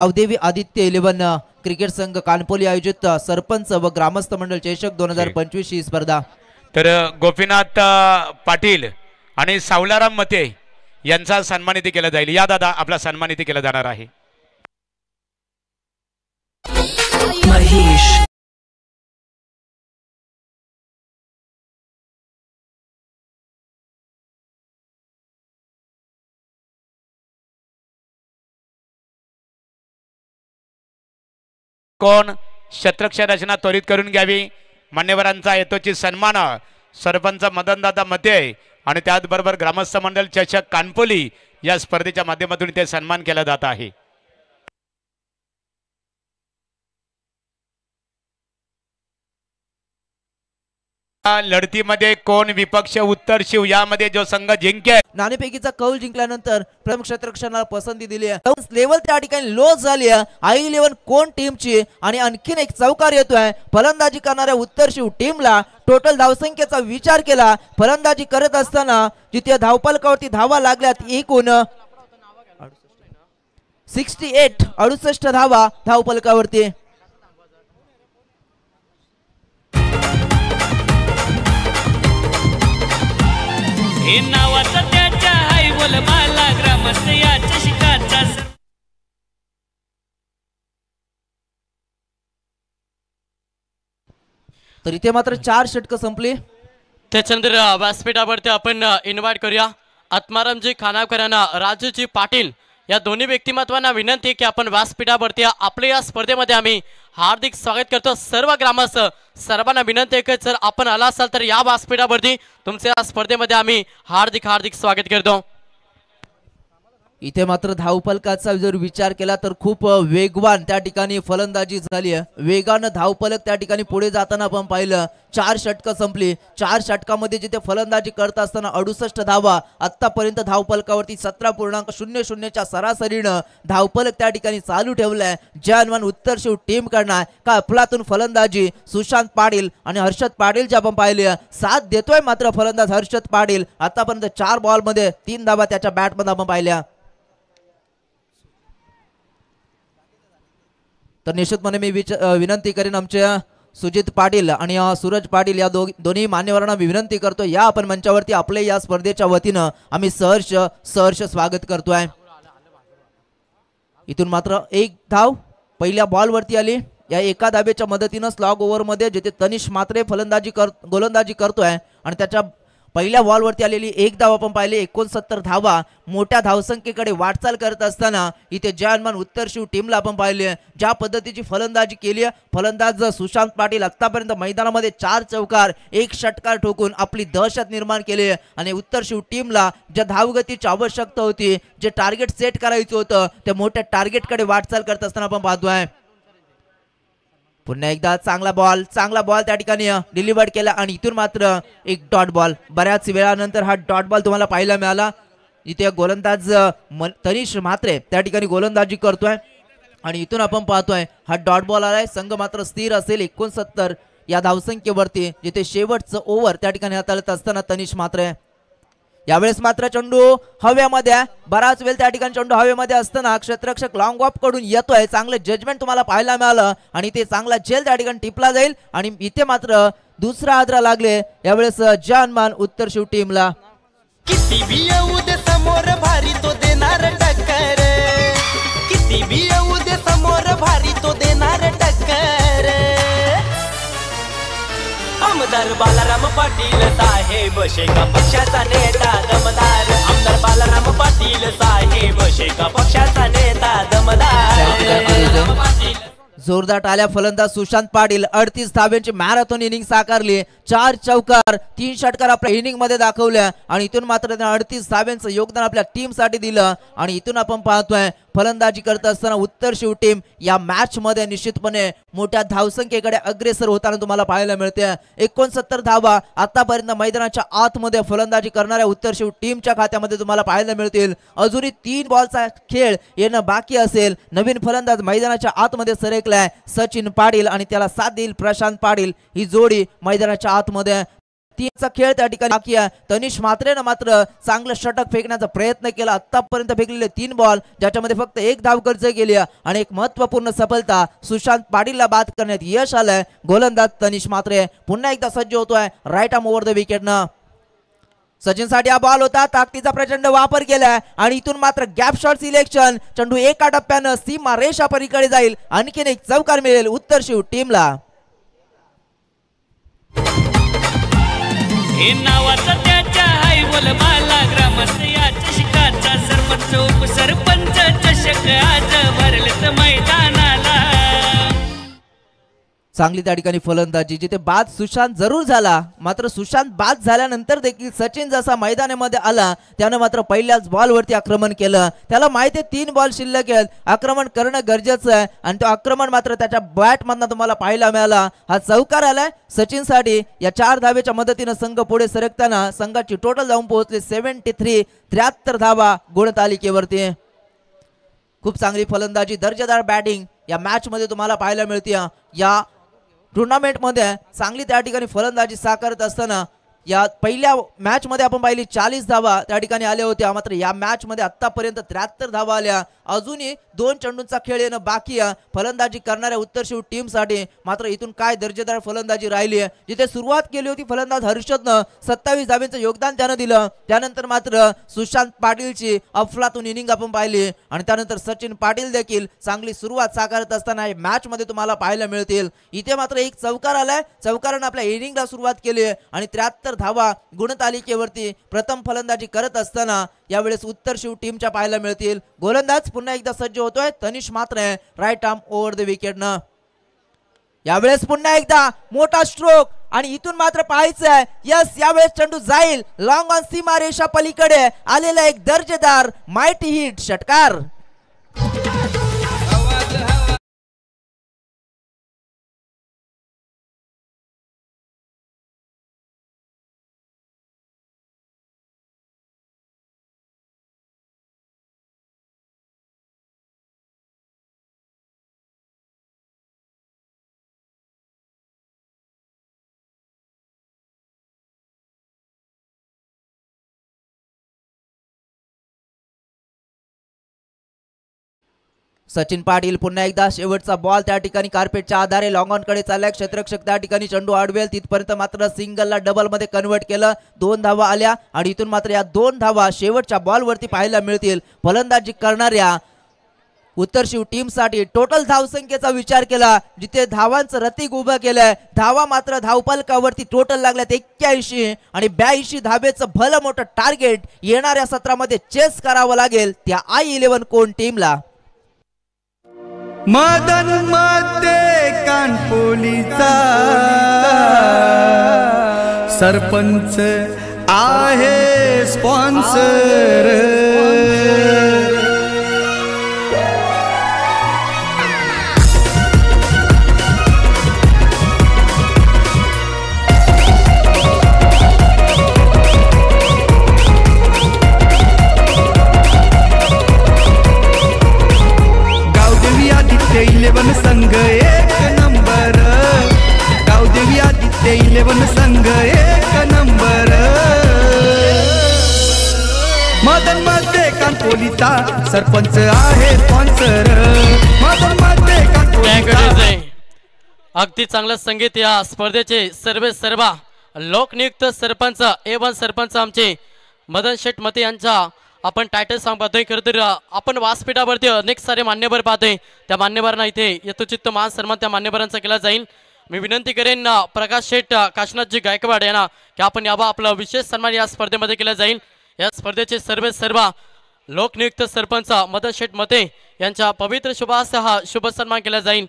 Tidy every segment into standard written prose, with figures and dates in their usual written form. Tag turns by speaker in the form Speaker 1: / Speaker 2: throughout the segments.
Speaker 1: अवदेवी Aditya 11 cricket संघ कानपोली आयोजित सरपंच व ग्रामस्थ मंडळ चषक 2025 ही स्पर्धा।
Speaker 2: तर गोपीनाथ पाटील आणि सावलाराम मते यांचा सन्मानित केला जाईल। या दादा आपला सन्मानित केला जाणार आहे।
Speaker 3: महेश
Speaker 2: कोण शत्रक्ष रचना त्वरित करून घ्यावी। मान्यवरांचा यथोचित सन्मान सरपंच मदनदादा मते आणि त्याचबरोबर ग्रामस्थ मंडळ चषक कानपोली या स्पर्धेच्या माध्यमातून ते सन्मान केला जात आहे। लढतीमध्ये कोण विपक्ष उत्तर शिव यामध्ये जो संघ जिंकेल
Speaker 1: नाणेफेकीचा कौल जिंकल्यानंतर प्रथम क्षेत्ररक्षणाला पसंती दिली आहे। लेवल त्या ठिकाणी लॉस झाली आहे। आई 11 कोण टीमची आणि आणखीन एक चौकार येतोय। फलंदाजी करणाऱ्या उत्तर शिव टीमला टोटल धावसंख्येचा विचार केला। फलंदाजी करत असताना जिथे धावफलकावरती धावा लागल्यात एकूण 68 धावा धावफलकावरती।
Speaker 4: नावाचा त्याच्या हाय बोल मला ग्रामस्थ याच्या शिकाचा।
Speaker 1: तर इथे मात्र 4 षटक संपली।
Speaker 5: त्याच्यानंतर व्यासपीठावरती आपण इन्व्हाइट करूया आत्मारामजी खानावकरांना राजूजी पाटील या दोन्ही व्यक्तिमत्वांना विनंती की आपण व्यासपीठावरती आपल्या या स्पर्धेमध्ये आम्ही हार्दिक स्वागत करतो। सर्व ग्रामस्थ सर्वांना विनंती आहे की जर आपण आला असाल तर या व्यासपीठावरती तुमच्या या स्पर्धेमध्ये आम्ही हार्दिक स्वागत करतो।
Speaker 1: इथे मात्र धावफलकाचा जर विचार केला तर खूप वेगवान त्या ठिकाणी फलंदाजी झाली आहे। वेगानं धावफलक त्या ठिकाणी पुढे जाताना आपण पाहिलं 4 षटक संपली। 4 षटकामध्ये जिथे फलंदाजी करत असताना 68 धावा आतापर्यंत धावफलकावरती 17.00 च्या सरासरीनं धावफलक त्या ठिकाणी चालू ठेवलाय। जयनवान उत्तर शिव टीम करणार का अफलातून फलंदाजी सुशांत पाटील आणि हर्षद पाटील जे आपण पाहिले साथ देतोय मात्र फलंदाज हर्षद पाटील आतापर्यंत 4 बॉल मध्ये 3 धावा त्याच्या बॅट मध्ये आपण पाहिल्या। तर निश्चितपणे मी विनंती करेन आमच्या सुजित पाटील आणि सूरज पाटील या दोन्ही मान्यवरांना विनंती करतो या आपण मंचावरती आपले या स्पर्धेच्या वतीनं आम्ही सहर्ष स्वागत करतोय। इथून मात्र एक धाव पहिल्या बॉल वरती आली। या एका धावेच्या मदतीनं स्लॉग ओव्हर मध्ये जिथे तनिष मात्रे गोलंदाजी करतोय आणि त्याच्या पहिल्या बॉल वरती आलेली एक धाव आपण पाहिले 69 धावा मोठ्या धावसंख्येकडे वाटचाल करत असताना इथे जयनमान उत्तर शिव टीमला आपण पाहिले ज्या पद्धतीची फलंदाजी केली आहे। फलंदाज सुशांत पाटील आतापर्यंत मैदानामध्ये 4 चौकार 1 षटकार ठोकून आपली दहशत निर्माण केली आणि उत्तर शिव टीमला ज्या धावगतीची आवश्यकता होती जे टार्गेट सेट करायचं होतं त्या मोठ्या टार्गेटकडे वाटचाल करत असताना आपण पाहतोय। पुन्हा एकदा चांगला बॉल त्या ठिकाणी डिलिव्हर्ड केला आणि इथून मात्र एक डॉट बॉल। बऱ्याच वेळानंतर हा डॉट बॉल तुम्हाला पाहायला मिळाला। इथे गोलंदाज तनिष मात्रे त्या ठिकाणी गोलंदाजी करतोय आणि इथून आपण पाहतोय हा डॉट बॉल आलाय। संघ मात्र स्थिर असेल 69 या धावसंख्येवरती जिथे शेवटचं ओव्हर त्या ठिकाणी हाताळत असताना तनिष मात्रे यावेळेस मात्र चेंडू हवेमध्ये बराच वेळ त्या ठिकाणी चेंडू हवेमध्ये असताना क्षेत्ररक्षक लॉंग ऑफ कडून येतोय। चांगलं जजमेंट तुम्हाला पाहायला मिळालं आणि ते चांगला झेल त्या ठिकाणी टिपला जाईल आणि इथे मात्र दुसरा हादरा लागले यावेळेस जानमान उत्तर शिव टीमला।
Speaker 6: किती भी येऊ दे समोर भारी तो देणार टक्कर। किती भी येऊ दे समोर भारी तो देणार टक्कर। आमदार बालाराम पाटील साहेब शेका पक्षाचा नेता दमदार। आमदार बालाराम पाटील साहेब शेका पक्षाचा नेता दमदार।
Speaker 1: जोरदार टाळ्या फलंदाज सुशांत पाटील 38 धाव्यांची मॅरेथॉन इनिंग साकारली। 4 चौकार 3 षटकार आपल्या इनिंग मध्ये दाखवल्या आणि इथून मात्र 38 धाव्यांचं योगदान आपल्या टीम साठी दिलं आणि इथून आपण पाहतोय फलंदाजी करत असताना उत्तर शिव टीम या मॅच मध्ये निश्चितपणे मोठ्या धावसंख्येकडे अग्रेसर होताना तुम्हाला पाहायला मिळते। 69 धावा आतापर्यंत मैदानाच्या आतमध्ये फलंदाजी करणाऱ्या उत्तर शिव टीमच्या खात्यामध्ये तुम्हाला पाहायला मिळतील। अजूनही 3 बॉलचा खेळ येणं बाकी असेल। नवीन फलंदाज मैदानाच्या आतमध्ये सरकलाय सचिन पाटील आणि त्याला साथ देईल प्रशांत पाटील। ही जोडी मैदानाच्या आतमध्ये तीनचा खेळ त्या ठिकाणी बाकी आहे. तनिष म्हात्रेनं मात्र चांगलं षटक फेकण्याचा प्रयत्न केला. आतापर्यंत फेकलेले 3 बॉल ज्याच्यामध्ये फक्त 1 धाव खर्च केली आणि एक महत्वपूर्ण सफलता सुशांत पाटीलला बाद करण्यात यश आलंय. गोलंदाज तनिष म्हात्रे पुन्हा एकदा सज्ज होतोय राईट आर्म ओव्हर द विकेटनं. सचिनसाठी हा बॉल होता. ताकदीचा प्रचंड वापर केलाय आणि इथून मात्र गॅप शॉट सिलेक्शन. चेंडू एका टप्प्यानं सीमा रेषा पलीकडे जाईल. आणखीन एक चौकार मिळेल उत्तर शिव टीमला.
Speaker 4: हे नावाचा त्याच्या हाय बोलबाला ग्रामस्थ या चषकाचा सरपंच उपसरपंच चषक आज भरलेत मैदानाला.
Speaker 1: चांगली त्या ठिकाणी फलंदाजी जिथे बाद सुशांत जरूर झाला मात्र सुशांत बाद झाल्यानंतर देखील सचिन जसा मैदानामध्ये आला त्यानं मात्र पहिल्याच बॉलवरती आक्रमण केलं. त्याला माहिती आहे 3 बॉल शिल्लक आहेत, आक्रमण करणं गरजेचं आहे आणि तो आक्रमण मात्र त्याच्या बॅटमधनं तुम्हाला पाहायला मिळाला. हा चौकार आलाय सचिनसाठी. या 4 धावेच्या मदतीनं संघ पुढे सरकताना संघाची टोटल जाऊन पोहोचले 73. 73 धावा गुणतालिकेवरती. खूप चांगली फलंदाजी दर्जेदार बॅटिंग या मॅच मध्ये तुम्हाला पाहायला मिळते. या टुर्नामेंट मध्ये चांगली त्या ठिकाणी फलंदाजी साकारत असताना या पहिल्या मॅच मध्ये आपण पाहिली 40 धावा त्या ठिकाणी आल्या होत्या मात्र या मॅच मध्ये आतापर्यंत 73 धावा आल्या. अजूनही 2 चेंडूंचा खेळ येणं बाकी आहे फलंदाजी करणाऱ्या उत्तर शिव टीम साठी. मात्र इथून काय दर्जेदार फलंदाजी राहिली आहे. जिथे सुरुवात केली होती फलंदाज हर्षदनं 27 धाब्यांचं योगदान त्यानं दिलं. त्यानंतर मात्र सुशांत पाटीलची अफलातून इनिंग आपण पाहिली आणि त्यानंतर सचिन पाटील देखील चांगली सुरुवात साकारत असताना मॅच मध्ये तुम्हाला पाहायला मिळतील. इथे मात्र एक चौकार आलाय. चौकारानं आपल्या इनिंगला सुरुवात केली आणि 73 धावा गुणतालिकेवरती प्रथम फलंदाजी करत असताना यावेळेस उत्तर शिव टीमच्या पाहायला मिळतील. गोलंदाज पुन्हा एकदा सज्ज होतोय तनिष मात्र राईट आर्म ओव्हर द विकेटनं. यावेळेस पुन्हा एकदा मोठा स्ट्रोक आणि इथून मात्र पाहायचंय यस यावेळेस चेंडू जाईल लॉंग ऑन सीमा रेषा पलीकडे आलेला एक दर्जेदार माइटी हिट षटकार. सचिन पाटील पुन्हा एकदा शेवटचा बॉल त्या ठिकाणी कार्पेटच्या आधारे लॉंग ऑन कडे चाललाय. क्षेत्ररक्षक त्या ठिकाणी चेंडू अडवेल तिथपर्यंत मात्र सिंगलला डबल मध्ये कन्वर्ट केलं. 2 धावा आल्या आणि इथून मात्र या 2 धावा शेवटच्या बॉलवरती पाहायला मिळतील. फलंदाजी करणाऱ्या उत्तर शिव टीम साठी टोटल धावसंख्येचा विचार केला जिथे धावांचं रतीक उभं केलंय. धावा मात्र धावपलकावरती टोटल लागल्यात 81 आणि 82 धावेचं भलं मोठं टार्गेट येणाऱ्या सत्रामध्ये चेस करावं लागेल त्या i11 कोण टीमला.
Speaker 3: मदन मध्ये कानपोलीचा सरपंच आहे स्पॉन्सर. आदित्य 11 संघ 1 नंबर. गावदेवी आदित्य 11 संघ 1 नंबर. मदन मध्ये कानपोलीचा सरपंच आहे स्पॉन्सर. मदन मध्ये कानपोलीचा.
Speaker 5: अगदी चांगलं संगीत या स्पर्धेचे सर्व लोकनियुक्त सरपंच A1 सरपंच आमचे मदन शेठ मते यांचा आपण टायटल सॉन्ग पाहतोय. खरं तर आपण व्यासपीठावरती अनेक सारे मान्यवर पाहतोय. त्या मान्यवरांना इथे यथोचित मान सन्मान त्या मान्यवरांचा केला जाईल. मी विनंती करेन प्रकाश शेठ काशीनाथजी गायकवाड यांना की आपण यावा आपला विशेष सन्मान या स्पर्धेमध्ये केला जाईल. या स्पर्धेचे सर्व लोकनियुक्त सरपंच मदन शेठ मते यांच्या पवित्र शुभास हा शुभ सन्मान केला जाईल.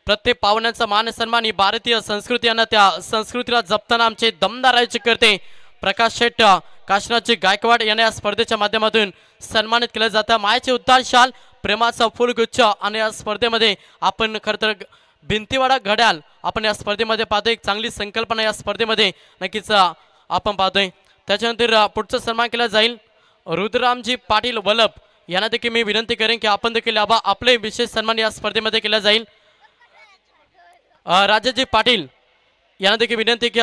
Speaker 5: प्रत्येक पाहुण्यांचा मान सन्मान ही भारतीय संस्कृती यांना त्या संस्कृतीला जपताना आमचे दमदार राज्य करते प्रकाश शेठ काशीनाथजी गायकवाड यांना या स्पर्धेच्या माध्यमातून सन्मानित केलं जातं. मायेचे उद्दार शाल प्रेमाचा फुलगुच्छ आणि या स्पर्धेमध्ये आपण खरं तर भिंतीवाडा घड्याळ आपण या स्पर्धेमध्ये पाहतोय. एक चांगली संकल्पना या स्पर्धेमध्ये नक्कीच आपण पाहतोय. त्याच्यानंतर पुढचा सन्मान केला जाईल रुद्ररामजी पाटील वलप यांना देखील मी विनंती करेन की आपण देखील आपले विशेष सन्मान या स्पर्धेमध्ये केला जाईल. राजाजी पाटील यांना देखील विनंती की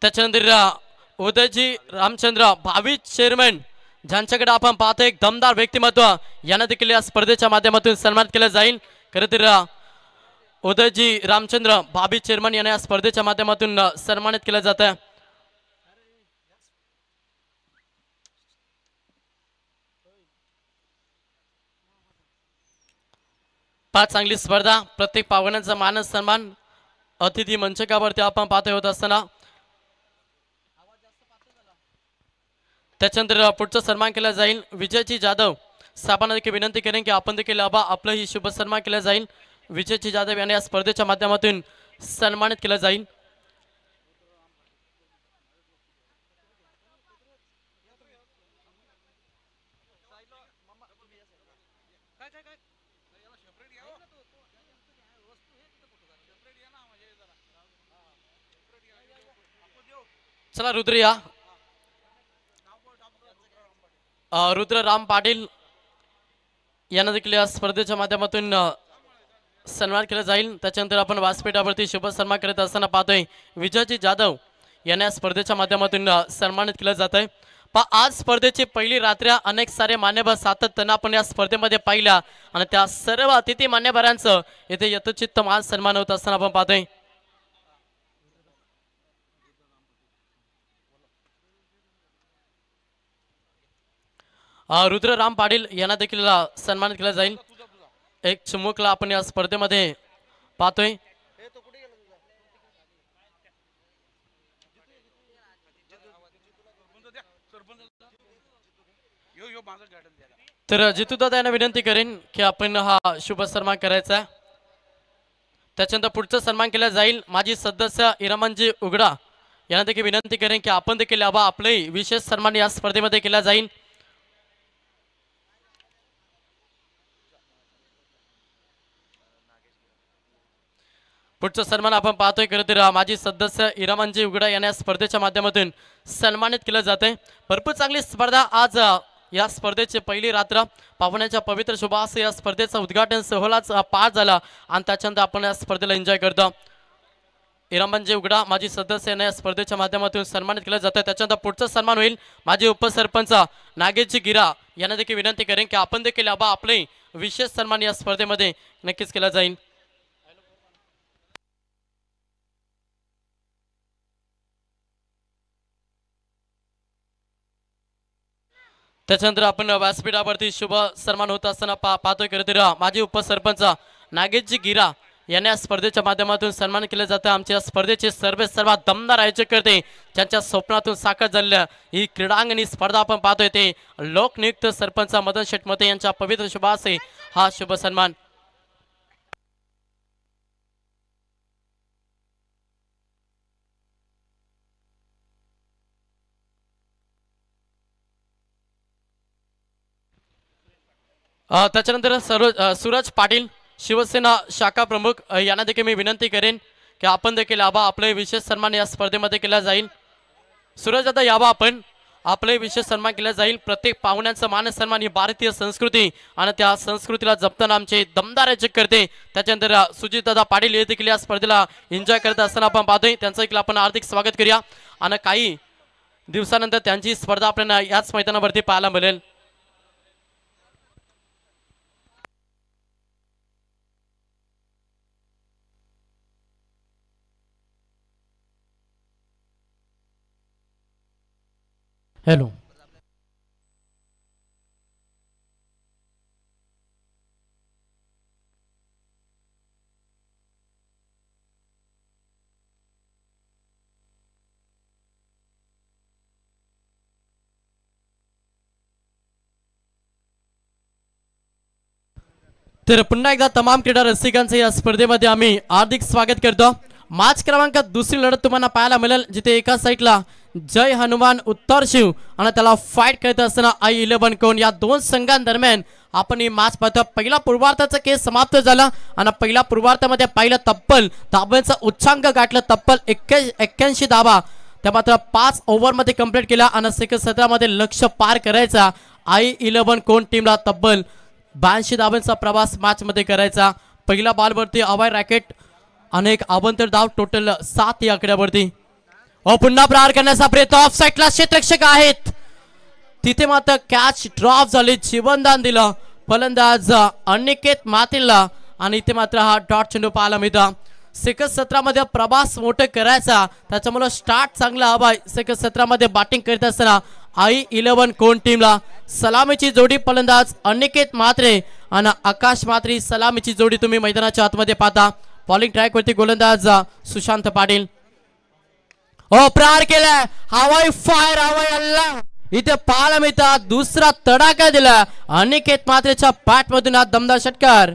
Speaker 5: त्याच्यानंतर उदयजी रामचंद्र भावी चेअरमन ज्यांच्याकडे आपण पाहतो एक दमदार व्यक्तिमत्व यांना देखील या स्पर्धेच्या माध्यमातून सन्मानित केलं जाईल। खरं तर उदयजी रामचंद्र भावी चेअरमन यांना या स्पर्धेच्या माध्यमातून सन्मानित केलं जात आहे। पाच चांगली स्पर्धा प्रत्येक पाहुण्यांचा मान सन्मान अतिथी मंचकावरती आपण पाहतो होत असताना त्याच्यानंतर पुढचा सन्मान केला जाईल विजयची जाधव साहेबांना देखील विनंती करेन की आपण देखील आपलंही शुभ सन्मान केला जाईल। विजयची जाधव यांना या स्पर्धेच्या माध्यमातून सन्मानित केलं जाईल। चला रुद्र या रुद्र राम पाटील यांना देखील या स्पर्धेच्या माध्यमातून सन्मान केला जाईल। त्याच्यानंतर आपण व्यासपीठावरती शुभ सन्मान करत असताना पाहतोय विजयजी जाधव यांना या स्पर्धेच्या माध्यमातून सन्मानित केलं जात आहे। आज स्पर्धेची पहिली रात्र अनेक सारे मान्यवर सातत्यानं आपण या स्पर्धेमध्ये पाहिल्या आणि त्या सर्व अतिथी मान्यवरांचं येथे यथोचित मान सन्मान होत असताना आपण पाहतोय। रुद्र राम पाटील यांना देखील सन्मानित केला जाईल। एक चिमुकला आपण या स्पर्धेमध्ये पाहतोय। तर जितूदादा यांना विनंती करेन की आपण हा शुभ सन्मान करायचा आहे। त्याच्यानंतर पुढचा सन्मान केला जाईल माजी सदस्य इरामनजी उघडा यांना देखील विनंती करेन की आपण देखील आपले विशेष सन्मान या स्पर्धेमध्ये केला जाईल। पुढचा सन्मान आपण पाहतोय खरं तर माजी सदस्य इरामनजी उघडा यांना स्पर्धेच्या माध्यमातून सन्मानित केलं जाते। भरपूर चांगली स्पर्धा आज या स्पर्धेची पहिली रात्र पाहुण्याच्या पवित्र शुभास या स्पर्धेचा उद्घाटन सोहळाच पार झाला आणि त्याच्यानंतर आपण या स्पर्धेला एन्जॉय करतो। इरामनजी उघडा माजी सदस्य यांना या स्पर्धेच्या माध्यमातून सन्मानित केलं जातं। त्याच्यानंतर पुढचा सन्मान होईल माजी उपसरपंच नागेशजी गिरा यांना देखील विनंती करेन की आपण देखील आपले विशेष सन्मान या स्पर्धेमध्ये नक्कीच केला जाईल। त्याच्यानंतर आपण व्यासपीठावरती शुभ सन्मान होत असताना पाहतोय खरं तर माजी उपसरपंच नागेशजी गिरा यांना स्पर्धेच्या माध्यमातून सन्मान केलं जातं। आमच्या स्पर्धेचे सर्वात दमदार आयोजक करते ज्यांच्या स्वप्नातून साकार झालेल्या ही क्रीडांगणी स्पर्धा आपण पाहतोय ते लोकनियुक्त सरपंच मदन शेठ मते यांच्या पवित्र शुभासे हा शुभ सन्मान। त्याच्यानंतर सूरज पाटील शिवसेना शाखा प्रमुख यांना देखील मी विनंती करेन की आपण देखील आपले विशेष सन्मान या स्पर्धेमध्ये केला जाईल। सूरज दादा यावा आपण आपले विशेष सन्मान केला जाईल। प्रत्येक पाहुण्यांचा मान सन्मान ही भारतीय संस्कृती आणि त्या संस्कृतीला जपताना आमचे दमदार आयोजक करते। त्याच्यानंतर सुजित दादा पाटील हे देखील या स्पर्धेला एन्जॉय करत असताना आपण पाहतोय त्यांचं देखील आपण हार्दिक स्वागत करूया आणि काही दिवसानंतर त्यांची स्पर्धा आपल्याला याच मैदानावरती पाहायला मिळेल। हॅलो तर पुन्हा एकदा तमाम क्रीडा रसिकांचे या स्पर्धेमध्ये आम्ही हार्दिक स्वागत करतो। मॅच क्रमांक दुसरी लढत तुम्हाला पाहायला मिळेल जिथे एका साईडला जय हनुमान उत्तर शिव आणि त्याला फाईट करत असताना i11 कोण या दोन संघांदरम्यान आपण ही मॅच पाहतो। पहिला पूर्वार्धाचा खेळ समाप्त झाला आणि पहिल्या पूर्वार्धामध्ये पाहिलं तब्बल धाबांचा उच्चांक गाठला तब्बल 81 धाबा त्या मात्र 5 ओव्हरमध्ये कंप्लीट केला आणि सेकंड सत्रामध्ये लक्ष्य पार करायचा i11 कोण टीमला तब्बल 82 धाबांचा प्रवास मॅच मध्ये करायचा। पहिल्या बॉलवरती अवय रॅकेट अनेक अवंतर धाव टोटल 7 या आकड्यावरती पुन्हा प्रहार करण्याचा प्रयत्न ऑफ साईडला क्षेत्ररक्षक आहेत तिथे मात्र कॅच ड्रॉप झाली जीवनदान दिलं फलंदाज अनिकेत मातेला आणि इथे मात्र हा डॉट चेंडू पाहायला मिळतो सेकंड 17 मध्ये प्रवास मोठं करायचा त्याच्यामुळे स्टार्ट चांगला हवाय सेकंड 17 मध्ये बॅटिंग करत असताना I-11 कोण टीमला सलामीची जोडी फलंदाज अनिकेत मात्रे आणि आकाश मात्रे सलामीची जोडी तुम्ही मैदानाच्या आतमध्ये पाहता बॉलिंग ट्रॅक वरती गोलंदाज सुशांत पाटील प्रहार केलाय हवाई फायर हवाई अल्ला इथे पाहायला मिळतात दुसरा तडाखा दिला अनिकेत मात्रेच्या बॅट मधून हा दमदार षटकार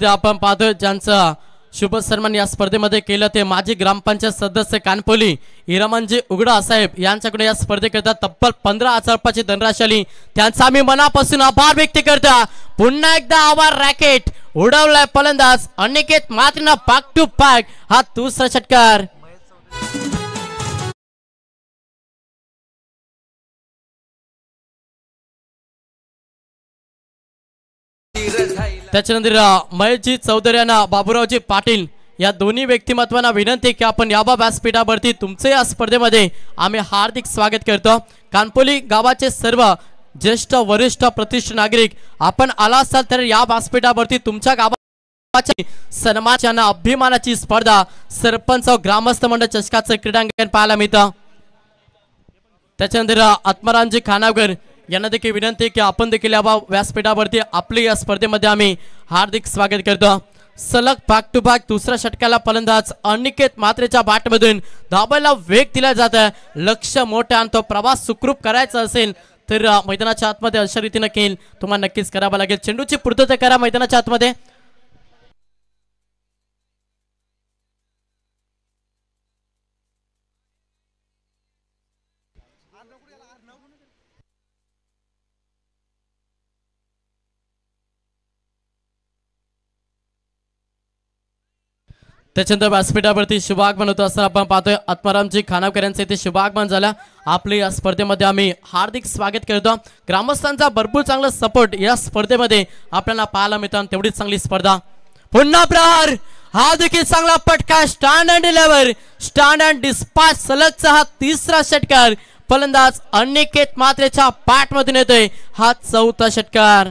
Speaker 5: आपण पाहतो ज्यांचा शुभ सन्मान या स्पर्धेमध्ये केलं ते माजी ग्रामपंचायत सदस्य कानपोली हिरामनजी उघडा साहेब यांच्याकडे या स्पर्धेकरता तब्बल 15,000 रुपयाची धनराशी आली त्यांचा आम्ही मनापासून आभार व्यक्त करता पुन्हा एकदा आभार रॅकेट उडवलाय फलंदाज अनिकेत मात्रेनं बॅक टू बॅक हा दुसरा षटकार त्याच्यानंतर महेशजी चौधरी यांना बाबूरावजी पाटील या दोन्ही व्यक्तिमत्वांना विनंती की आपण याबा व्यासपीठावरती तुमचे या स्पर्धेमध्ये आम्ही हार्दिक स्वागत करतो कानपोली गावाचे सर्व ज्येष्ठ वरिष्ठ प्रतिष्ठित नागरिक आपण आला असाल तर या व्यासपीठावरती तुमच्या गावाची सन्मानाची अभिमानाची स्पर्धा सरपंच ग्रामस्थ मंडळ चषकाचं क्रीडांगण पाहायला मिळतं त्याच्यानंतर आत्मारामजी खानावकर यांना देखील विनंती की आपण देखील या व्यासपीठावरती आपली या स्पर्धेमध्ये आम्ही हार्दिक स्वागत करतो सलग बॅक टू बॅक दुसऱ्या षटकाला फलंदाज अनिकेत मात्रेच्या बॅटमधून धाबायला वेग दिला जात आहे लक्ष मोठं आणि तो प्रवास सुखरूप करायचा असेल तर मैदानाच्या आतमध्ये अशा रीतीने खेळ तुम्हाला नक्कीच करावा लागेल चेंडूची पूर्तता करा मैदानाच्या आतमध्ये त्याच्यानंतर व्यासपीठावरती शुभागमन होतं असं आपण पाहतोय आत्मारामजी खानावकर यांचं इथे शुभागमन झालं आपल्या या स्पर्धेमध्ये आम्ही हार्दिक स्वागत करतो ग्रामस्थांचा भरपूर चांगला सपोर्ट या स्पर्धेमध्ये आपल्याला पाहायला मिळतो आणि तेवढीच चांगली स्पर्धा पुन्हा प्रहार हा देखील चांगला पटका stand and deliver stand and dispatch सलगचा हा तिसरा षटकार फलंदाज अनिकेत मात्रेच्या बॅट मधून येतोय हा चौथा षटकार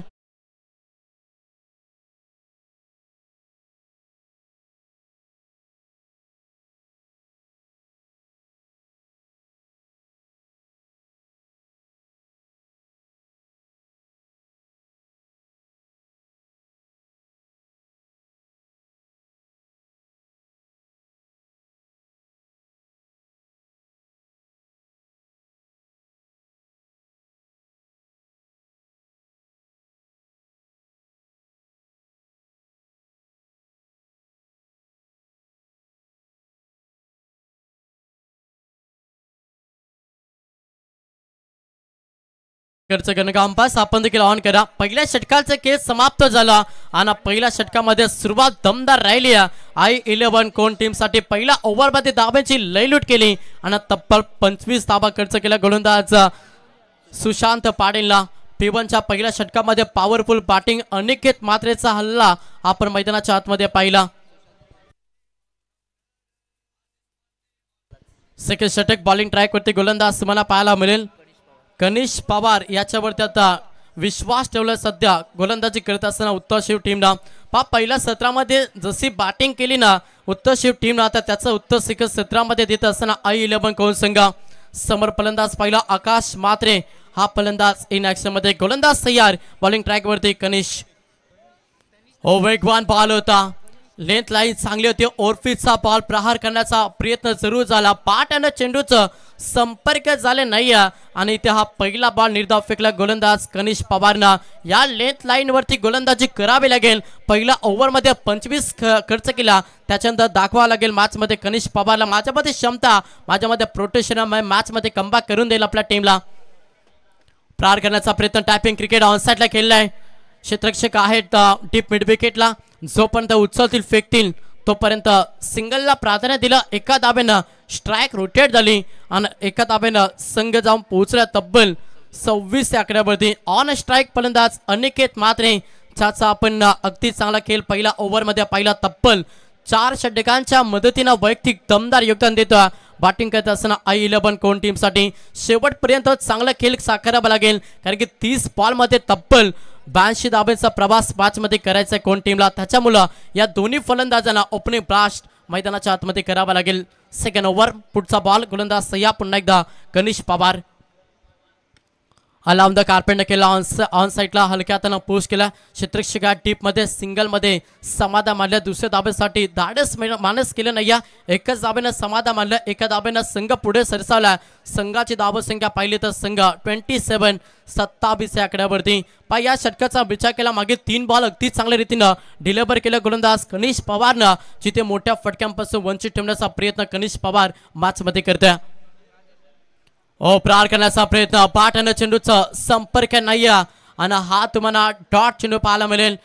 Speaker 5: गणकांपास आपण देखील ऑन करा पहिल्या षटकाचा खेळ समाप्त झाला आणि पहिल्या षटकामध्ये सुरुवात दमदार राहिली I-11 कोण टीम साठी पहिल्या ओव्हरमध्ये धाब्याची लयलूट केली आणि तब्बल 25 धाबा खर्च केला गोलंदाज सुशांत पाटीलला P1च्या पहिल्या षटकामध्ये पॉवरफुल बॅटिंग अनिकेत मात्रेचा हल्ला आपण मैदानाच्या आतमध्ये पाहिला सेकंड षटक बॉलिंग ट्रॅक वरती गोलंदाज तुम्हाला पाहायला मिळेल कनिष पवार याच्यावरती आता विश्वास ठेवला सध्या गोलंदाजी करत असताना उत्तर शिव टीमला पहिल्या सत्रामध्ये जशी बॅटिंग केली ना उत्तर शिव टीमला आता त्याचं उत्तर सेकंड सत्रामध्ये देत असताना I-11 कोण संघ समोर फलंदाज पहिला आकाश मात्रे हा फलंदाज इन ऍक्शन मध्ये गोलंदाज तयार बॉलिंग ट्रॅक वरती कनिष वेगवान बॉल होता लेंथ लाईन चांगली होती ओरफीचा बॉल प्रहार करण्याचा प्रयत्न जरूर झाला पाट आणि चेंडूचं संपर्क झाले नाही आणि इथे हा पहिला बॉल निर्धाव फेकला गोलंदाज कनिष पवारना या लेंथ लाईन वरती गोलंदाजी करावी लागेल पहिला ओव्हर मध्ये 25 खर्च केला त्याच्यानंतर दाखवावं लागेल मॅच मध्ये कनिष पवारला माझ्यामध्ये क्षमता माझ्यामध्ये प्रोटेक्शन मॅच मध्ये कमबॅक करून देईल आपल्या टीमला प्रहार करण्याचा प्रयत्न टॅपिंग क्रिकेट ऑन साइडला खेळलाय क्षेत्ररक्षक आहेत डीप मिड विकेटला, जोपर्यंत उचलतील फेकतील तोपर्यंत सिंगलला प्राधान्य दिलं. एका दाब्यानं स्ट्राईक रोटेट झाली आणि एका दाब्यानं संघ जाऊन पोहोचला तब्बल 26 या आकड्यावरती. ऑन स्ट्राईक फलंदाज अनिकेत म्हात्रे, ज्याचा आपण अगदी चांगला खेळ पहिला ओव्हरमध्ये पाहिला. तब्बल 4 षटकांच्या मदतीनं वैयक्तिक दमदार योगदान देतो. बॅटिंग करत असताना I11 कोण टीमसाठी शेवटपर्यंत चांगला खेळ साकारावा लागेल, कारण की 30 बॉलमध्ये तब्बल 82 धाब्यांचा प्रवास मॅचमध्ये करायचा आहे कोण टीमला. त्याच्यामुळं या दोन्ही फलंदाजांना ओपनिंग ब्लास्ट मैदानाच्या आतमध्ये करावा लागेल. सेकंड ओव्हर, पुढचा बॉल, गोलंदाज सह्या पुन्हा एकदा कनिष पवार. अलाउन द कार्पेंट केला ऑन साईडला, हलक्या हातानं पोस्ट केला. क्षेत्ररक्षका डीपमध्ये सिंगलमध्ये समाधान मानलं. दुसऱ्या दाब्यासाठी धाडस मानस केलं नाही. एकच दाब्यानं समाधान मानलं, एका दाब्यानं संघ पुढे सरसावला. संघाची धावसंख्या पाहिली तर संघ 27 या आकड्यावरती. पण या षटकाचा विचार केला, मागे 3 बॉल अगदी चांगल्या रीतीनं डिलिव्हर केलं गोलंदाज कनिष पवारनं, जिथे मोठ्या फटक्यांपासून वंचित ठेवण्याचा प्रयत्न कनिष पवार मॅचमध्ये करतोय. प्रहार करण्याचा प्रयत्न, पाठ आणि चेंडूचा संपर्क नाही आणि हा तुम्हाला डॉट चेंडू पाहायला मिळेल.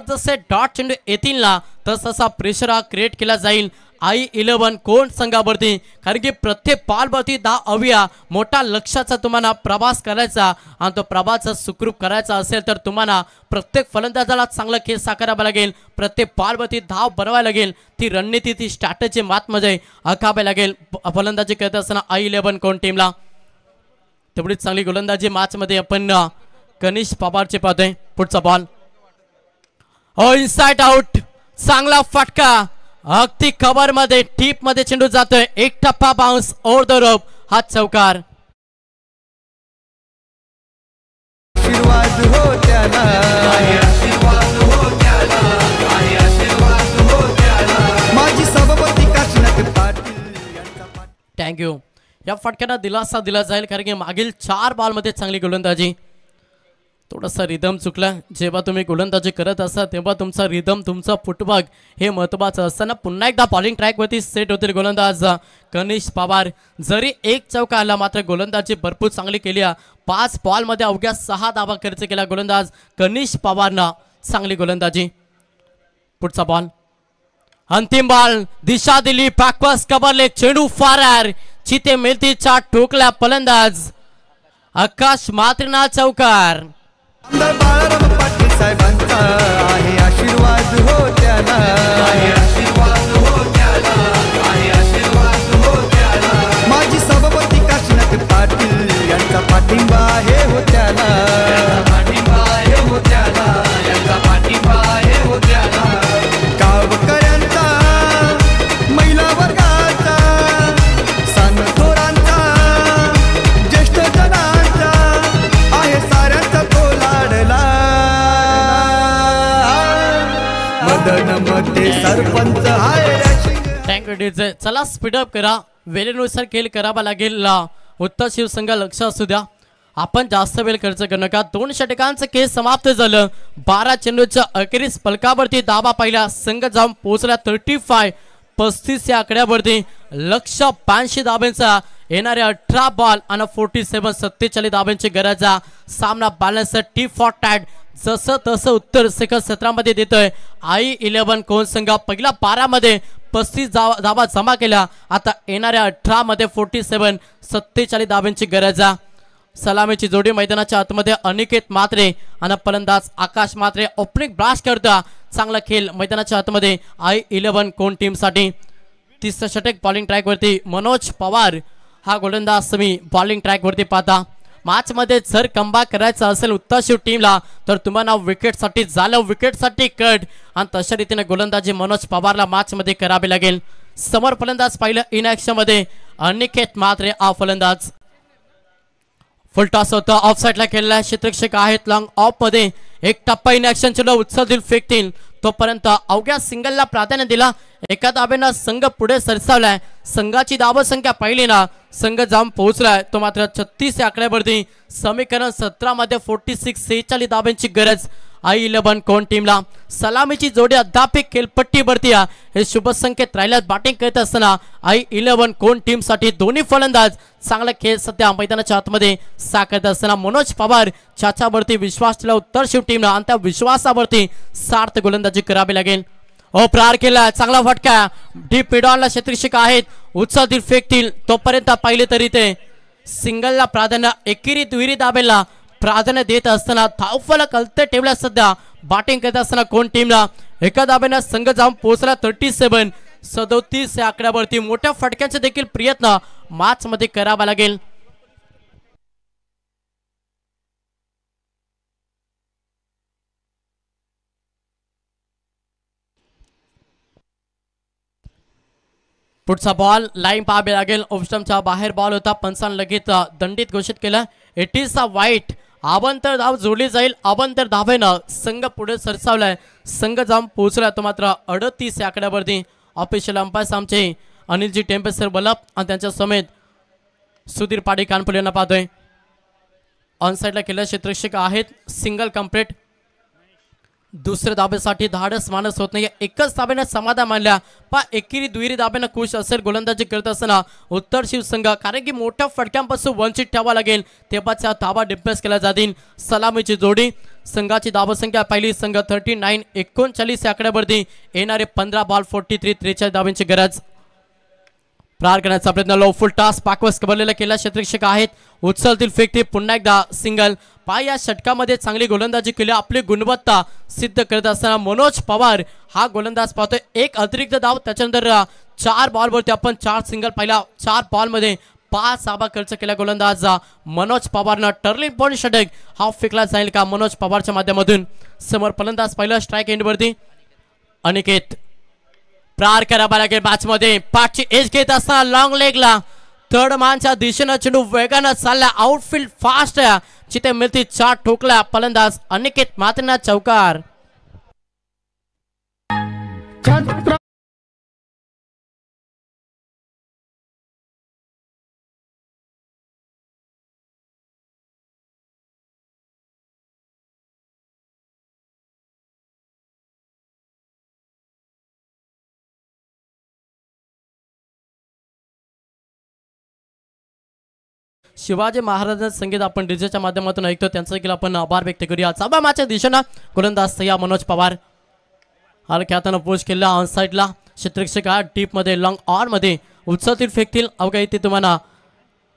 Speaker 5: जसे डॉट चेंडू येतील ना तसा प्रेशर हा क्रिएट केला जाईल I11 कोण संघावरती, कारण की प्रत्येक बॉलवरती 10 अवया मोठा लक्ष्याचा तुम्हाला प्रवास करायचा आणि तो प्रवास सुखरूप करायचा असेल तर तुम्हाला प्रत्येक फलंदाजाला चांगला खेळ साकारावा लागेल. प्रत्येक बॉलवरती धाव बनवायला लागेल. ती रणनीती, ती स्ट्रॅटेजी मॅचमध्ये आखावी लागेल फलंदाजी करत असताना I11 कोण टीमला. तेवढीच चांगली गोलंदाजी मॅचमध्ये आपण कनिष पवारचे पाहतोय. पुढचा बॉल इनसाइड आउट, चांगला फटका, अगदी कव्हर मध्ये टीप मध्ये चेंडू जातोय. एक टप्पा बाउन्स ओव्हर द रोप, हा चौकार.
Speaker 3: आशीर्वाद हो त्याला, माझी सभापती काशीनाथ पाटील.
Speaker 5: थँक्यू. या फटक्याला दिलासा दिला जाईल, कारण की मागील 4 बॉलमध्ये चांगली गोलंदाजी. थोडासा रिदम चुकला. जेव्हा तुम्ही गोलंदाजी करत असा तेव्हा तुमचा रिदम, तुमचा फुटवर्क हे महत्त्वाचं असताना पुन्हा एकदा बॉलिंग ट्रॅकवरती सेट होतील गोलंदाज कनिष पवार. जरी एक चौका आला मात्र गोलंदाजी भरपूर चांगली केली. 5 बॉलमध्ये अवघ्या 6 धावा खर्च केला गोलंदाज कनिष पवारनं. चांगली गोलंदाजी. पुढचा बॉल, अंतिम बॉल, दिशा दिली, बॅकवर्स कव्हरले, चेंडू फारार, चिते मिळतीच्या टोकल्या फलंदाज आकाश म्हात्रेंना चौकार.
Speaker 3: आमदार बाळाराम पाटील साहेबांचा आहे आशीर्वाद हो त्याला, माझी सभापती काशीनाथ पाटील यांचा पाठिंबा आहे हो त्याला. गावकऱ्यांचा, महिला वर्गाचा, सणथोरांचा, ज्येष्ठ जनांचा आहे साऱ्यांचा तो लाडला. मदन मते सरपंच आहे.
Speaker 5: Thank you DJ. चला स्पीडअप करा, वेळेनुसार खेळ करावा लागेल. उत्तर शिवसंघ लक्ष असू द्या, आपण जास्त वेळ खर्च करू नका. 2 षटकांचं खेळ समाप्त झालं. 12 चेंडूच्या अखेरीस पलकावरती दाबा पाहिला. संघ जाऊन पोहोचला 35 या आकड्यावरती. लक्ष 82 धाब्यांचा, येणारे 18 बॉल आणि 47 धाब्यांची गरज. सामना बॅलन्स T40 जसं तसं उत्तर सेकंड 17 मध्ये देतोय I11 कोण संघ. पहिला 12 मध्ये 35 धाबा जमा केल्या. आता येणाऱ्या 18 मध्ये 47 धाब्यांची गरज. सलामीची जोडी मैदानाच्या आतमध्ये अनिकेत म्हात्रे आणि फलंदाज आकाश म्हात्रे. ओपनिंग ब्लास्ट करता चांगला खेळ मैदानाच्या आतमध्ये I11 कोण टीमसाठी. 30 षटक बॉलिंग ट्रॅकवरती मनोज पवार हा गोलंदाज तुम्ही बॉलिंग ट्रॅकवरती पाहता. मॅचमध्ये जर कमबॅक करायचा असेल उत्तर टीमला तर तुम्हाला विकेटसाठी झालं, विकेटसाठी कट, आणि तशा रीतीने गोलंदाजी मनोज पवारला मॅचमध्ये करावी लागेल. समोर फलंदाज पाहिलं इन ॲक्शन मध्ये अनिकेत म्हात्रे हा फलंदाज. फुल टॉस होता, ऑफ साईडला खेळला. क्षेत्ररक्षक आहेत लॉंग ऑफ मध्ये. एक टप्पा इन ॲक्शन चेंडू उचलतील फेकतील तोपर्यंत अवघ्या सिंगलला प्राधान्य दिला. एका दाब्यानं संघ पुढे सरसावलाय. संघाची धावसंख्या पाहिली ना संघ जाऊन पोहोचलाय तो मात्र 36 या आकड्यावरती. समीकरण 17 मध्ये 46 धाब्यांची गरज. I11 कोण टीमला सलामीची जोडी अद्याप खेळपट्टीवरती हे शुभ संकेत राहिल्यात बॅटिंग करत असताना I11 कोण टीम साठी दोन्ही फलंदाज चांगला खेळ सध्या मैदानाच्या आतमध्ये साकारत असताना मनोज पवार चाचावरती विश्वास ठेवला उत्तर शिव टीमला आणि त्या विश्वासावरती सार्थ गोलंदाजी करावी लागेल. प्रहार केला चांगला फटका डीप मिडॉनला क्षेत्ररक्षक आहेत उचलतील फेकतील तोपर्यंत पाहिले तरी ते सिंगलला प्राधान्य एकेरी दुहेरी दाबेला प्राधान्य देत असताना धावफलक हलते ठेवल्या सध्या बॅटिंग करत असताना कोण टीमला एका दाब्याने संघ जाऊन पोहोचला 37 या आकड्यावरती मोठ्या फटक्याचे देखील प्रयत्न मॅच मध्ये करावा लागेल. पुढचा बॉल लाईन पाहावे लागेल ऑफस्टमच्या बाहेर बॉल होता पंचांनी लगेच दंडित घोषित केला. इट इज अ वाईट अवंतर धाव जोडली जाईल अवंतर धावेनं संघ पुढे सरसावलाय संघ जाऊन पोहोचला तो मात्र 38 या आकड्यावरती ऑफिशियल अंपायर आमचे अनिलजी टेम्पेसर बलप आणि त्यांच्या समेत सुधीर पाडी कानपूर यांना पाहतोय. ऑन साइडला केलेले क्षेत्ररक्षक आहेत सिंगल कंप्लीट दुसऱ्या धाब्यासाठी धाडस मानस होत नाही एकच धाब्याने समाधान मानल्या पण एकेरी दुहेरी धाब्याने खुश असेल गोलंदाजी करत असताना उत्तर शिव संघ कारण की मोठ्या फटक्यांपासून वंचित ठेवावा लागेल तेव्हाचा धाबा डिप्रेस केला जातील. सलामीची जोडी संघाची धावसंख्या पहिली संघ 39 या आकड्यावरती येणारे 15 बॉल 43 धावांची गरज. प्रहार करण्याचा प्रयत्न लो फुल टास पाकवस कबरलेला केला क्षेत्ररक्षक आहेत उचलतील फेकतील पुन्हा एकदा सिंगल पाय या षटकामध्ये चांगली गोलंदाजी केली आपली गुणवत्ता सिद्ध करत असताना मनोज पवार हा गोलंदाज पाहतोय एक अतिरिक्त धाव त्याच्यानंतर 4 बॉलवरती आपण 4 सिंगल पहिला 4 बॉलमध्ये 5 धावा खर्च केला गोलंदाज मनोज पवारनं टर्लिंग पॉइंट षटक हा फेकला जाईल का मनोज पवारच्या माध्यमातून समोर फलंदाज पहिला स्ट्राइक एंडवरती अनिकेत प्रहार करावा लागेल मॅच मध्ये पाठची एज घेत असताना लॉंग लेगला थर्ड मानच्या दिशेनं चेंडू वेगानं चालला आउटफील्ड फास्ट जिथे मिळती 4 ठोकला फलंदाज अनिकेत मात्र चौकार. शिवाजी महाराजांचं संगीत आपण डीजेच्या माध्यमातून ऐकतो त्यांचं देखील आपण आभार व्यक्त करूया. चाबा माच्या दिशेनं गोलंदाज सह्या मनोज पवार हलक्यातनं पोस्ट केला ऑन साइडला क्षेत्ररक्षक डीप मध्ये लॉंग ऑन मध्ये उचलतील फेकतील अवघा इथे तुम्हाला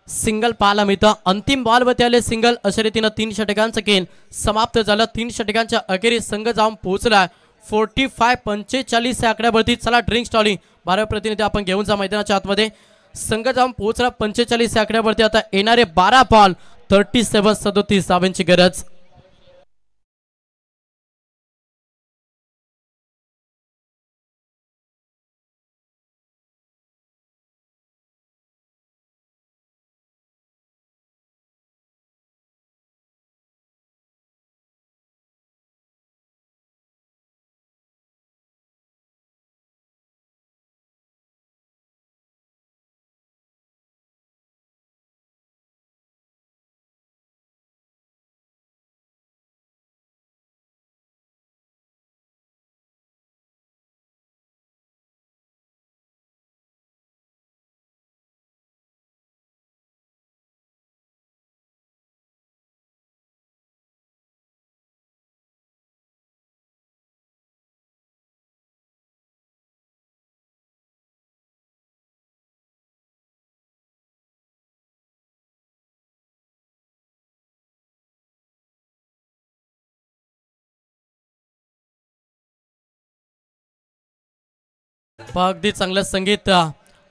Speaker 5: सिंगल पाहायला मिळतं. अंतिम बॉलवरती आले सिंगल अशा रीतीनं 3 षटकांचं खेळ समाप्त झालं. 3 षटकांच्या अखेरी संघ जाऊन पोहोचला 45 या आकड्यावरती. चला ड्रिंक स्टॉली 12 प्रतिनिधी आपण घेऊन जा मैदानाच्या आतमध्ये संघ जाऊन पोहोचला 45 या आकड्यावरती आता येणारे 12 बॉल 37 धावांची गरज. अगदी चांगलं संगीत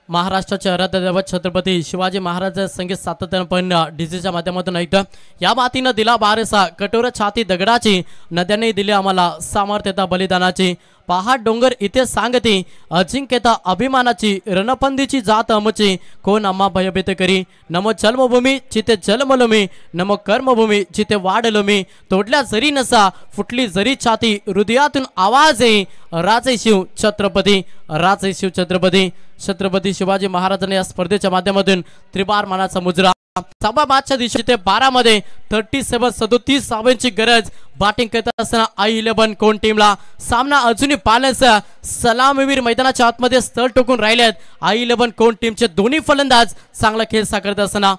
Speaker 5: महाराष्ट्राचे आराध्य दैवत छत्रपती शिवाजी महाराज संगीत सातत्यानं पण डीजेच्या माध्यमातून ऐकतं. या मातीनं दिला बारसा कठोर छाती दगडाची नद्याने दिली आम्हाला सामर्थ्यता बलिदानाची पहाड डोंगर इथे सांगते अजिंक्यता अभिमानाची रणपंदीची जात अमची कोण आम्हा भयभीत करी. नमो जन्मभूमी जिथे जन्मलो मी नमो कर्मभूमी जिथे वाढलो मी तोडल्या जरी नसा फुटली जरी छाती हृदयातून आवाज आहे राजे शिव छत्रपती राजे शिव छत्रपती. छत्रपती शिवाजी महाराजांनी या स्पर्धेच्या माध्यमातून त्रिबार मानाचा मुजरा सभा मॅचच्या दिवशी ते 12 मध्ये 37 धावांची गरज बॅटिंग करत असताना I11 कोण टीमला. सामना अजूनही बॅलन्स. सलामीवीर मैदानाच्या आतमध्ये स्थळ टोकून राहिलेत. I11 कोण टीमचे दोन्ही फलंदाज चांगला खेळ साकारत असताना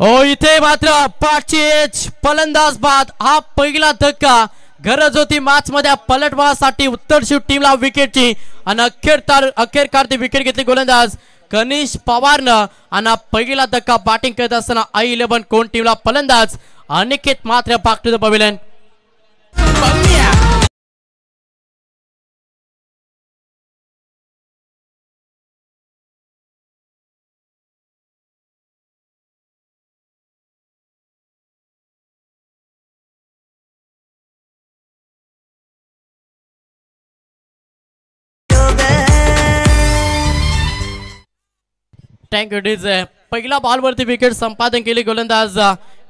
Speaker 5: हो इथे मात्र पाचीच फलंदाज बाद. हा पहिला धक्का. गरज होती मॅच मध्ये पलटवारासाठी उत्तरशिव टीमला विकेटची आणि अखेर काढते विकेट घेतली गोलंदाज कनिष पवारनं आणि पहिला धक्का बॅटिंग करत असताना I11 कोण टीमला फलंदाज अनिकेत मात्र back to the pavilion. Thank you DJ. पहिला बॉलवरती विकेट संपादन केली गोलंदाज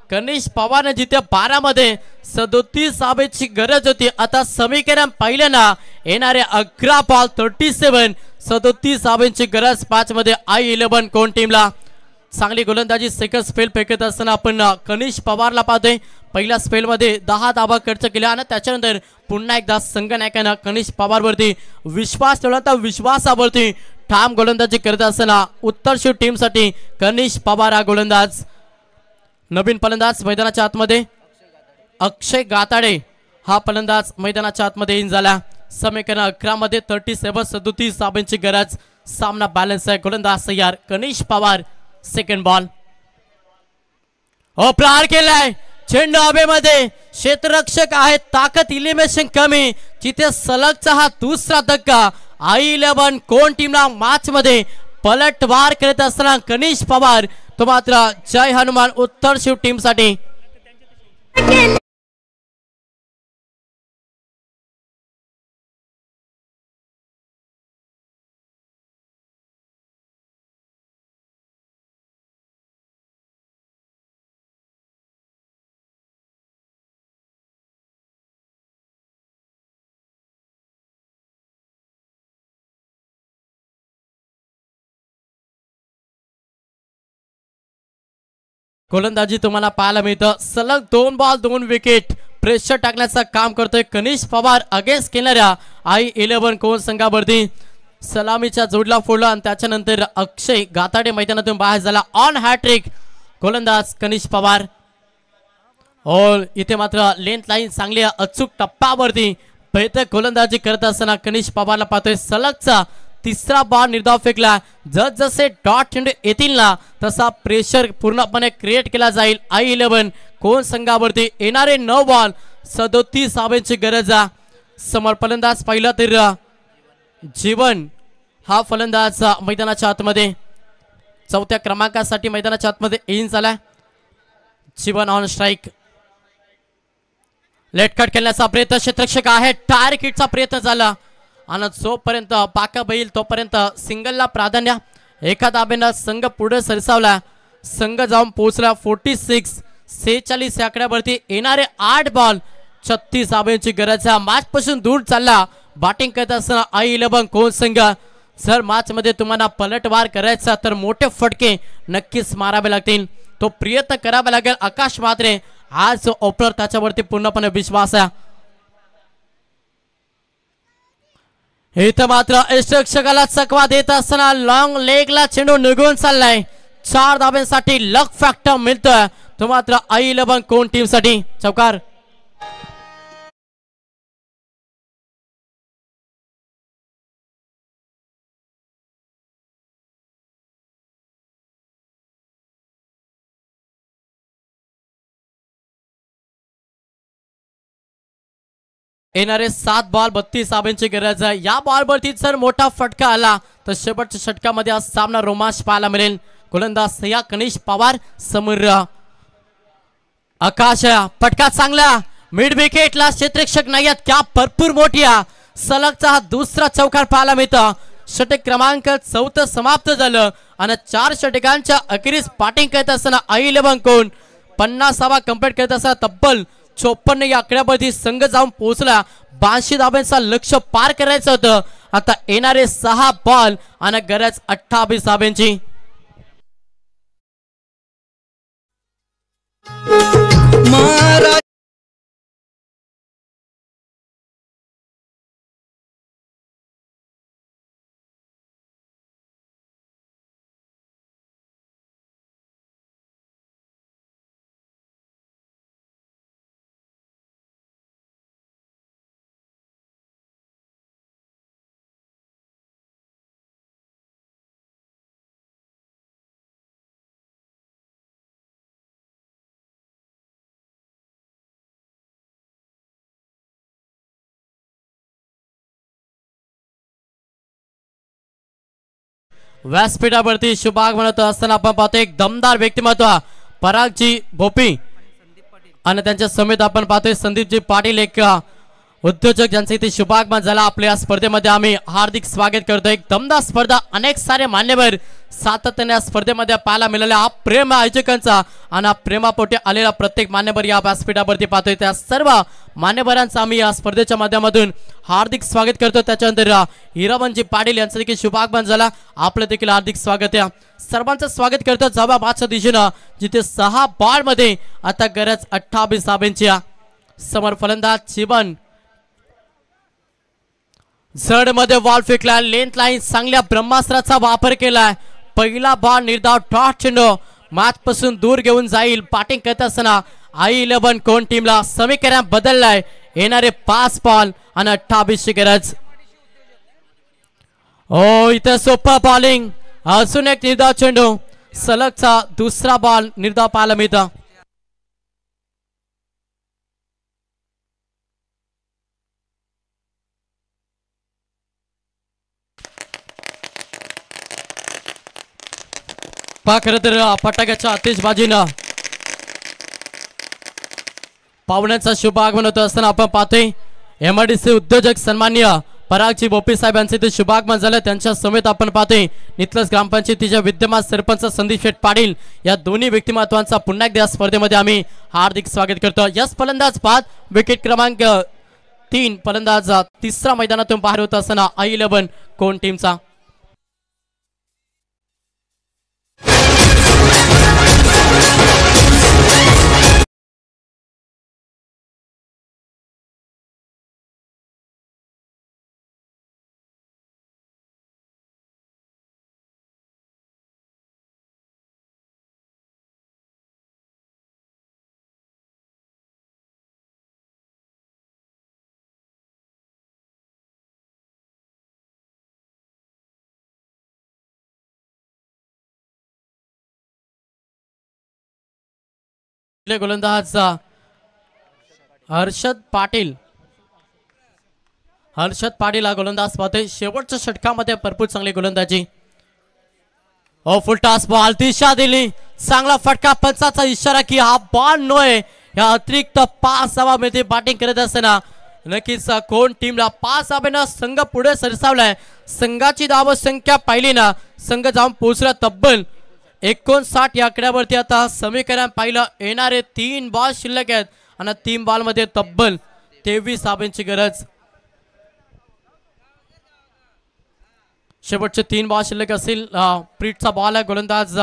Speaker 5: कनिष पवारने जिथे 12 मध्ये 37 धावेची गरज होती. आता समीकरण पाहिल्यानं येणारे 11 बॉल 37 धावेची गरज 5 मध्ये I11 कोण टीमला. चांगली गोलंदाजी सेकंड स्पेल फेकत असताना आपण कनिष पवारला पाहतोय. पहिल्या स्पेल मध्ये 10 धावा खर्च केल्या आणि त्याच्यानंतर पुन्हा एकदा संघनायकानं कनिष पवारवरती विश्वास ठेवला. तर विश्वासावरती ठाम गोलंदाजी करत असताना उत्तरशिव टीमसाठी कनिष पवार हा गोलंदाज. नवीन फलंदाज मैदानाच्या आतमध्ये अक्षय गाताडे हा फलंदाज मैदानाच्या आतमध्ये इन झाला. समीकरण 11 मध्ये 37 धावांची गरज. सामना बॅलन्स आहे. गोलंदाज तयार कनिष पवार. सेकंड बॉल हो प्रहार केलाय. चेंडू हवेमध्ये. क्षेत्ररक्षक आहेत. ताकद इलिमिनेशन कमी. जिथे सलगचा हा दुसरा धक्का. I11 कोण टीमला मॅच मध्ये पलटवार करत असताना कनिष पवार तो मात्र जय हनुमान उत्तरशिव टीमसाठी. गोलंदाजी तुम्हाला पाहायला मिळतं. सलग 2 बॉल 2 विकेट प्रेशर टाकण्याचं काम करतोय कनिष पवार अगेन्स्ट केणाऱ्या I11 कोण संघावरती. सलामीच्या जोडला फोडला आणि त्याच्यानंतर अक्षय गाताडे मैदानातून बाहेर झाला. ऑन हॅट्रिक गोलंदाज कनिष पवार. और इथे मात्र लेंथ लाईन चांगली अचूक टप्प्यावरती बेहतर गोलंदाजी करत असताना कनिष पवारला पाहतोय. सलगचा तिसरा बॉल निर्धाव फेकला. जसे डॉट चेंडू येतील ना तसा प्रेशर पूर्णपणे क्रिएट केला जाईल. I11 कोण संघावरती येणारे 9 बॉल 37 धावांची गरज. समोर फलंदाज पाहिला तर जीवन हा फलंदाज मैदानाच्या आतमध्ये चौथ्या क्रमांकासाठी मैदानाच्या आतमध्ये इन झाला. जीवन ऑन स्ट्राईक. लेट कट खेळण्याचा प्रयत्न क्षेत्ररक्षक आहे. टायर किटचा प्रयत्न झाला आणि जोपर्यंत पाका बैल तोपर्यंत सिंगलला प्राधान्य. एका धाब्यानं संघ पुढे सरसावला. संघ जाऊन पोहोचला 46 या आकड्यावरती. येणारे 8 बॉल 36 धावांची गरज. मॅच पासून दूर चालला बॅटिंग करत असताना I11 कोण संघ. जर मॅच मध्ये तुम्हाला पलटवार करायचा तर मोठे फटके नक्कीच मारावे लागतील. तो प्रयत्न करावा लागेल. आकाश म्हात्रे आज ओपनर त्याच्यावरती पूर्णपणे विश्वास आहे. इथं मात्र यष्टरक्षकाला चकवा देत असताना लॉंग लेगला चेंडू निघून चाललाय. 4 धाब्यांसाठी लक फॅक्टर मिळतोय तो मात्र I11 कोण टीमसाठी. चौकार. येणारे 7 बॉल 32 धावांची गरज. या बॉलवरती जर मोठा फटका आला तर शेवटच्या षटकामध्ये आज सामना रोमांच पाहायला मिळेल. गोलंदाज सह्या कनिष पवार समोर आकाश. फटका चांगला. मिड विकेटला क्षेत्ररक्षक नाही आहेत. क्या भरपूर मोठी. सलगचा हा दुसरा चौकार पाहायला मिळतं. षटक क्रमांक 4 समाप्त झालं आणि 4 षटकांच्या अखेरीस बॅटिंग करत असताना I11 कोण 50वा कंप्लीट करत असताना तब्बल 54 या आकड्यावरती संघ जाऊन पोहोचला. 82 धाब्यांचा लक्ष्य पार करायचं होतं. आता येणारे 6 बॉल आणि गरज 28 धाब्यांची.
Speaker 3: राजा
Speaker 5: व्यासपीठावरती शुभाग म्हणत असताना आपण पाहतो एक दमदार व्यक्तिमत्व परागजी भोपी आणि त्यांच्या समेत आपण पाहतोय संदीपजी पाटील एक उद्योजक ज्यांचा इथे शुभागमन झाला. आपल्या स्पर्धेमध्ये आम्ही हार्दिक स्वागत करतो. एक दमदार स्पर्धा, अनेक सारे मान्यवर सातत्याने या स्पर्धेमध्ये पाहायला मिळाले. हा प्रेम आयोजकांचा आणि प्रेमापोटी आलेला प्रत्येक मान्यवर या व्यासपीठावरती पाहतोय. त्या सर्व मान्यवरांचं आम्ही या स्पर्धेच्या माध्यमातून हार्दिक स्वागत करतो. त्याच्यानंतर हिरामनजी पाटील यांचं देखील शुभागमन झाला. आपलं देखील हार्दिक स्वागत आहे. सर्वांचं स्वागत करतो जवाबाच्या दिशेनं, जिथे 6 बॉल मध्ये आता गरज 28 धाब्यांची. समोर फलंदाज चिबन झड मध्ये बॉल फेकला, लेंथ लाईन चांगल्या ब्रह्मास्त्राचा वापर केलाय. पहिला बॉल निर्धाव डॉट चेंडू मॅच पासून दूर घेऊन जाईल. बॅटिंग करत असताना I11 कोण टीमला समीकरण बदललाय. येणारे 5 बॉल आणि 28 ची गरज. ओ इथे सोपा बॉलिंग, अजून एक निर्धाव चेंडू, सलगचा दुसरा बॉल निर्धाव पाहायला मिळतं. खरं तर फटाक्याच्या आतिषबाजीनं पाहुण्यांचा शुभ आगमन होत असताना आपण पाहतोय MIDC उद्योजक सन्माननीय परागजी भोपी साहेब यांचे ते शुभागमन झालं. त्यांच्या समेत आपण पाहतोय नितलस ग्रामपंचायतीच्या विद्यमान सरपंच संदीप शेठ पाटील या दोन्ही व्यक्तिमत्वांचा पुन्हा एकदा स्पर्धेमध्ये आम्ही हार्दिक स्वागत करतो. यस फलंदाज 5, विकेट क्रमांक 3, फलंदाज तिसरा मैदानातून बाहेर होत असताना I11 कोण टीमचा. गोलंदाज हर्षद पाटील हा गोलंदाज पाहतोय. शेवटच्या षटकामध्ये भरपूर चांगली गोलंदाजी. ओ फुल टॉस बॉल, दिशा दिली, चांगला फटका, पंचाचा इशारा की हा बॉल नोय. या अतिरिक्त 5 धावांमध्ये बॅटिंग करत असताना नक्कीच कोण टीमला 5 धाब्यानं संघ पुढे सरसावलाय. संघाची धाव संख्या पाहिली ना, संघ जाऊन पोहोचला तब्बल 59 या आकड्यावरती. आता समीकरण पाहिलं, येणारे 3 बॉल शिल्लक आहेत आणि 3 बॉल मध्ये तब्बल 23 धाब्यांची गरज. शेवटचे 3 बॉल शिल्लक असतील. प्रीटचा बॉल आहे. गोलंदाज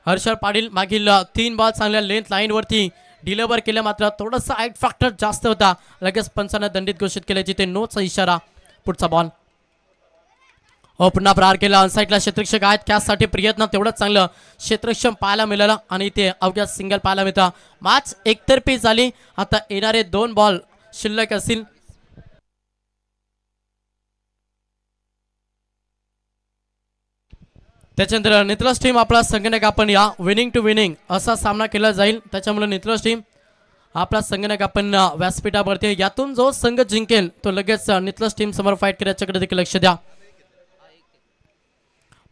Speaker 5: हर्षद पाटील मागील 3 बॉल चांगल्या लेंथ लाईन वरती डिलिव्हर केले, मात्र थोडासा आईट फॅक्टर जास्त होता. लगेच पंचाने दंडित घोषित केले, जिथे नोचा इशारा. पुढचा बॉल पुन्हा प्रहार केला. अनसाईडला क्षेत्ररक्षक आहेत, त्यासाठी प्रयत्न तेवढंच चांगलं क्षेत्ररक्षण पाहायला मिळालं आणि इथे अवघ्या सिंगल पाहायला मिळतं. मॅच एकतर्फी झाली. आता येणारे 2 बॉल शिल्लक असतील. त्याच्यानंतर नितलस टीम आपला संगणक आपण या विनिंग टू विनिंग असा सामना केला जाईल. त्याच्यामुळे नितलस टीम आपला संगणक आपण व्यासपीठावरती, यातून जो संघ जिंकेल तो लगेच नितलस टीम समोर फाईट करायच्याकडे देखील लक्ष द्या.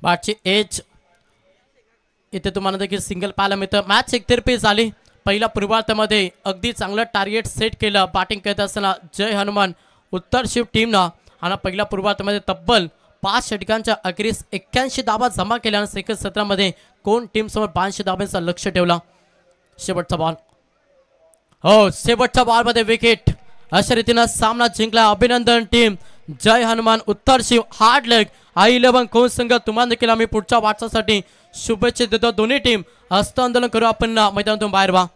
Speaker 5: बॅटची एज इथे तुम्हाला देखील सिंगल पाहायला मिळतं. मॅच एकतर्फी झाली. पहिल्या पूर्वार्धामध्ये अगदी चांगलं टार्गेट सेट केलं बॅटिंग करत असताना जय हनुमान उत्तर शिव टीमनं. आणि पहिल्या पूर्वार्धामध्ये तब्बल 5 षटकांच्या अखेरीस 81 धावा जमा केल्या आणि सेकंड सत्रामध्ये कोण टीम समोर 82 धाब्यांचा लक्ष ठेवला. शेवटचा बॉल, हो शेवटच्या बॉल मध्ये विकेट. अशा रीतीनं सामना जिंकला. अभिनंदन टीम जय हनुमान उत्तर शिव. हार्ड लेग I11 कोण संघ तुम्हाला देखील आम्ही पुढच्या वाटचालीसाठी शुभेच्छा देतो. दोन्ही टीम हस्तांदोलन करू. आपण मैदानातून बाहेर व्हा.